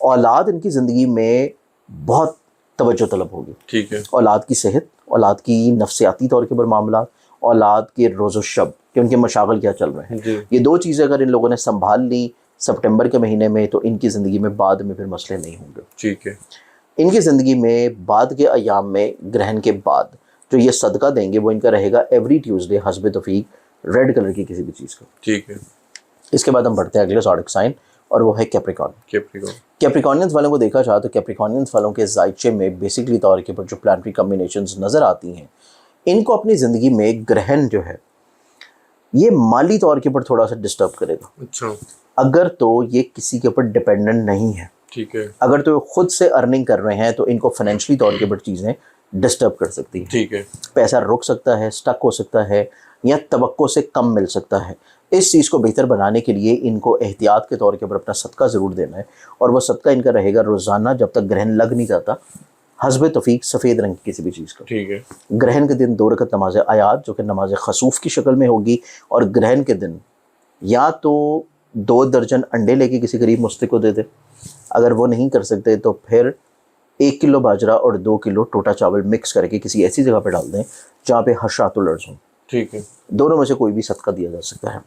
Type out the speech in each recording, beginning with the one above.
اولاد ان کی زندگی میں بہت توجہ طلب ہوگی. ٹھیک ہے. اولاد کی صحت، اولاد کی نفسیاتی طور کے اوپر معاملات، اولاد کے روز و شب کہ ان کے مشاغل کیا چل رہے ہیں، یہ دو چیزیں اگر ان لوگوں نے سنبھال لی سپٹمبر کے مہینے میں تو ان کی زندگی میں بعد میں پھر مسئلے نہیں ہوں گے. ٹھیک ہے. ان کی زندگی میں بعد کے ایام میں گرہن کے بعد جو یہ صدقہ دیں گے وہ ان کا رہے گا ایوری ٹیوزڈے حسب توفیق ریڈ کلر کی کسی بھی چیز کا. ٹھیک ہے. اس کے بعد ہم بڑھتے ہیں اگلے زوڈک سائن اور وہ ہے کیپریکارن. کیپریکارنینز والوں کو دیکھا جائے تو کیپریکارنینز والوں کے ذائچے میں بیسکلی طور کے پر جو پلانٹری کمبینیشنز نظر آتی ہیں، ان کو اپنی زندگی میں گرہن جو ہے یہ مالی طور کے پر تھوڑا سا ڈسٹرب کرے گا. اچھا. اگر تو یہ کسی کے اوپر ڈپینڈنٹ نہیں ہے، ٹھیک ہے، اگر تو خود سے ارننگ کر رہے ہیں تو ان کو فائنینشلی طور کے اوپر چیزیں ڈسٹرب کر سکتی ہیں. ٹھیک ہے. پیسہ رک سکتا ہے، سٹک ہو سکتا ہے، یا توقع سے کم مل سکتا ہے. اس چیز کو بہتر بنانے کے لیے ان کو احتیاط کے طور کے اوپر اپنا صدقہ ضرور دینا ہے، اور وہ صدقہ ان کا رہے گا روزانہ جب تک گرہن لگ نہیں جاتا حسب توفیق سفید رنگ کی کسی بھی چیز کا. ٹھیک ہے. گرہن کے دن 2 رکعت نماز آیات جو کہ نماز خسوف کی شکل میں ہوگی، اور گرہن کے دن یا تو 2 درجن انڈے لے کے کسی غریب مستحق کو دے دے، اگر وہ نہیں کر سکتے تو پھر 1 کلو باجرہ اور 2 کلو ٹوٹا چاول مکس کر کے کسی ایسی جگہ پہ ڈال دیں جہاں پہ حشرات الارض ہوں. ٹھیک ہے. دونوں میں سے کوئی بھی صدقہ دیا جا سکتا ہے.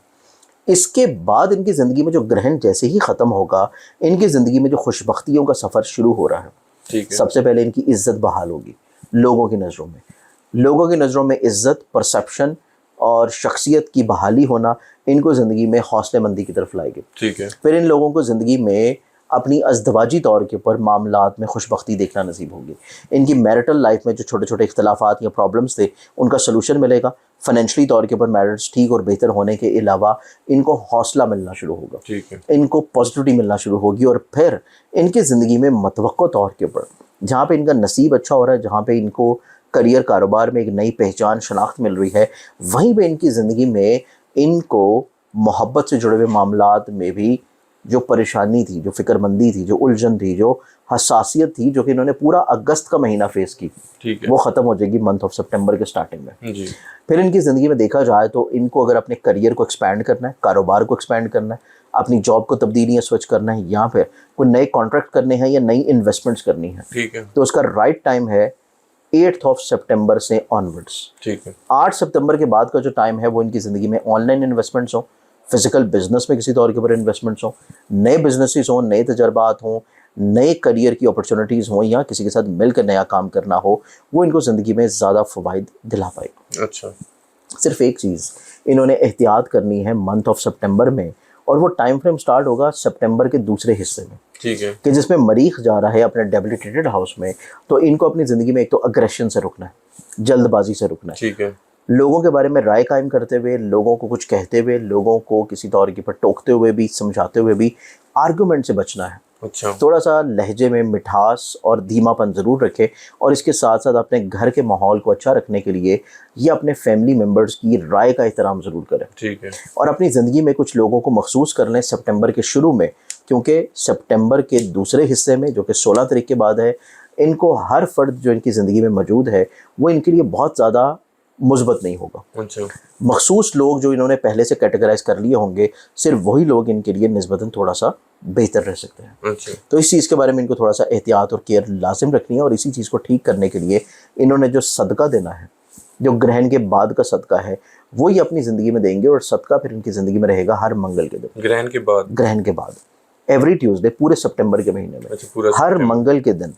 اس کے بعد ان کی زندگی میں جو گرہن جیسے ہی ختم ہوگا، ان کی زندگی میں جو خوش بختیوں کا سفر شروع ہو رہا ہے. ٹھیک ہے. سب سے پہلے ان کی عزت بحال ہوگی لوگوں کی نظروں میں. لوگوں کی نظروں میں عزت، پرسپشن اور شخصیت کی بحالی ہونا ان کو زندگی میں حوصلے مندی کی طرف لائے گی. ٹھیک ہے. پھر ان لوگوں کو زندگی میں اپنی ازدواجی طور کے اوپر معاملات میں خوش بختی دیکھنا نصیب ہوگی. ان کی میرٹل لائف میں جو چھوٹے چھوٹے اختلافات یا پرابلمس تھے ان کا سلوشن ملے گا. فائنینشلی طور کے اوپر میرٹس ٹھیک اور بہتر ہونے کے علاوہ ان کو حوصلہ ملنا شروع ہوگا. ٹھیک ہے. ان کو پازیٹیوٹی ملنا شروع ہوگی، اور پھر ان کی زندگی میں متوقع طور کے اوپر جہاں پہ ان کا نصیب اچھا ہو رہا ہے، جہاں پہ ان کو کریئر کاروبار میں ایک نئی پہچان شناخت مل رہی ہے، وہیں پہ ان کی زندگی میں ان کو محبت سے جڑے ہوئے معاملات میں بھی جو پریشانی تھی، جو فکر مندی تھی، جو الجھن تھی، جو حساسیت تھی، جو کہ انہوں نے پورا اگست کا مہینہ فیس کی، وہ ختم ہو جائے گی منتھ آف سپٹمبر کے سٹارٹنگ میں. پھر ان کی زندگی میں دیکھا جائے تو ان کو اگر اپنے کریئر کو ایکسپینڈ کرنا ہے، کاروبار کو ایکسپینڈ کرنا ہے، اپنی جاب کو تبدیلیاں سوئچ کرنا ہے، یا پھر کوئی نئے کانٹریکٹ کرنے ہیں یا نئی انویسٹمنٹس کرنی ہے، تو اس کا رائٹ ٹائم ہے 8 سپٹمبر سے آنورڈس. 8 سپتمبر کے بعد کا جو ٹائم ہے وہ ان کی زندگی میں آن لائن انویسٹمنٹس ہوں، فزیکل بزنس میں کسی طور کے اوپر انویسٹمنٹس ہوں، نئے بزنسز ہوں، نئے تجربات ہوں، نئے کریئر کی اپرچونیٹیز ہوں، یا کسی کے ساتھ مل کر نیا کام کرنا ہو، وہ ان کو زندگی میں زیادہ فوائد دلا پائے گا. اچھا. صرف ایک چیز انہوں نے احتیاط کرنی ہے منتھ آف سپٹمبر میں، اور وہ ٹائم فریم سٹارٹ ہوگا سپٹمبر کے دوسرے حصے میں. ٹھیک ہے. کہ جس میں مریخ جا رہا ہے اپنے ڈیبلیٹیٹڈ ہاؤس میں، تو ان کو اپنی زندگی میں ایک تو اگریشن سے رکنا ہے، جلد بازی سے رکنا ہے. ٹھیک ہے. لوگوں کے بارے میں رائے قائم کرتے ہوئے، لوگوں کو کچھ کہتے ہوئے، لوگوں کو کسی طور کے پر ٹوکتے ہوئے بھی، سمجھاتے ہوئے بھی آرگومنٹ سے بچنا ہے. اچھا. تھوڑا سا لہجے میں مٹھاس اور دھیما پن ضرور رکھے، اور اس کے ساتھ ساتھ اپنے گھر کے ماحول کو اچھا رکھنے کے لیے یہ اپنے فیملی ممبرز کی رائے کا احترام ضرور کریں. ٹھیک ہے. اور اپنی زندگی میں کچھ لوگوں کو مخصوص کر لیں سپٹمبر کے شروع میں، کیونکہ سپٹمبر کے دوسرے حصے میں جو کہ 16 تاریخ کے بعد ہے، ان کو ہر فرد جو ان کی زندگی میں موجود ہے وہ ان کے لیے بہت زیادہ مثبت نہیں ہوگا. اچھا. مخصوص لوگ جو انہوں نے پہلے سے کیٹیگرائز کر لیے ہوں گے، صرف وہی لوگ ان کے لیے نسبتاً تھوڑا سا بہتر رہ سکتے ہیں. اچھا. تو اس چیز کے بارے میں ان کو تھوڑا سا احتیاط اور کیئر لازم رکھنی ہے، اور اسی چیز کو ٹھیک کرنے کے لیے انہوں نے جو صدقہ دینا ہے، جو گرہن کے بعد کا صدقہ ہے، وہ یہ اپنی زندگی میں دیں گے. اور صدقہ پھر ان کی زندگی میں رہے گا ہر منگل کے دن، گرہن کے بعد ایوری ٹیوزڈے پورے سپٹمبر کے مہینے میں ہر منگل کے دن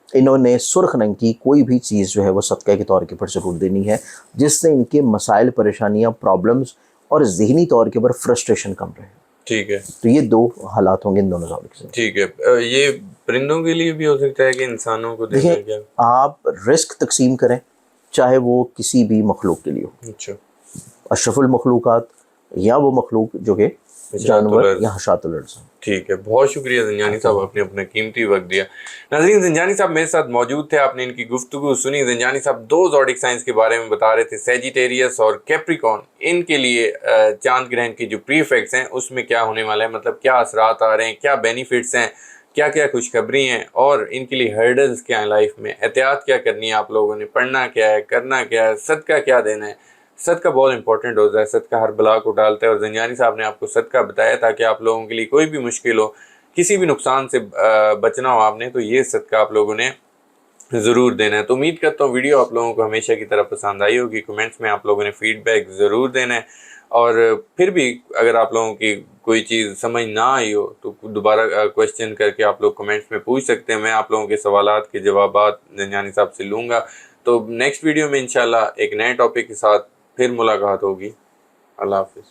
انہوں نے سرخ رنگ کی کوئی بھی چیز جو ہے وہ صدقہ کے طور کے پر ضرور دینی ہے، جس سے ان کے مسائل، پریشانیاں، پرابلمز اور ذہنی طور کے پر فرسٹریشن کم رہے. ٹھیک ہے. تو یہ 2 حالات ہوں گے ان دونوں زوڈک سے. ٹھیک ہے. یہ پرندوں کے لیے بھی ہو سکتا ہے کہ انسانوں کو دیکھیں کیا؟ آپ رزق تقسیم کریں چاہے وہ کسی بھی مخلوق کے لیے ہو. اچھا. اشرف المخلوقات یا وہ مخلوق جو کہ جانور یا حشرات الارض. ٹھیک ہے. بہت شکریہ زنجانی صاحب، آپ نے اپنا قیمتی وقت دیا. ناظرین، زنجانی صاحب میرے ساتھ موجود تھے، آپ نے ان کی گفتگو سنی. زنجانی صاحب 2 زوڈک سائنس کے بارے میں بتا رہے تھے، سیجیٹیریس اور کیپریکارن. ان کے لیے چاند گرہن کے جو پری افیکٹس ہیں اس میں کیا ہونے والا ہے، مطلب کیا اثرات آ رہے ہیں، کیا بینیفٹس ہیں، کیا کیا خوشخبری ہیں، اور ان کے لیے ہرڈلز کیا ہیں لائف میں، احتیاط کیا کرنی ہے آپ لوگوں نے، پڑھنا کیا ہے، کرنا کیا ہے، صدقہ کیا دینا ہے. صدقہ بہت امپورٹنٹ ہوتا ہے، صدقہ ہر بلا کو ڈالتا ہے، اور زنجانی صاحب نے آپ کو صدقہ بتایا تاکہ آپ لوگوں کے لیے کوئی بھی مشکل ہو، کسی بھی نقصان سے بچنا ہو آپ نے تو یہ صدقہ آپ لوگوں نے ضرور دینا ہے. تو امید کرتا ہوں ویڈیو آپ لوگوں کو ہمیشہ کی طرح پسند آئی ہوگی. کمنٹس میں آپ لوگوں نے فیڈ بیک ضرور دینا ہے, اور پھر بھی اگر آپ لوگوں کی کوئی چیز سمجھ نہ آئی ہو تو دوبارہ کویشچن کر کے آپ لوگ کمنٹس میں پوچھ سکتے ہیں. میں آپ لوگوں کے سوالات کے جوابات زنجانی صاحب سے لوں گا. تو نیکسٹ ویڈیو میں انشاءاللہ ایک نئے ٹاپک کے ساتھ پھر ملاقات ہوگی. اللہ حافظ.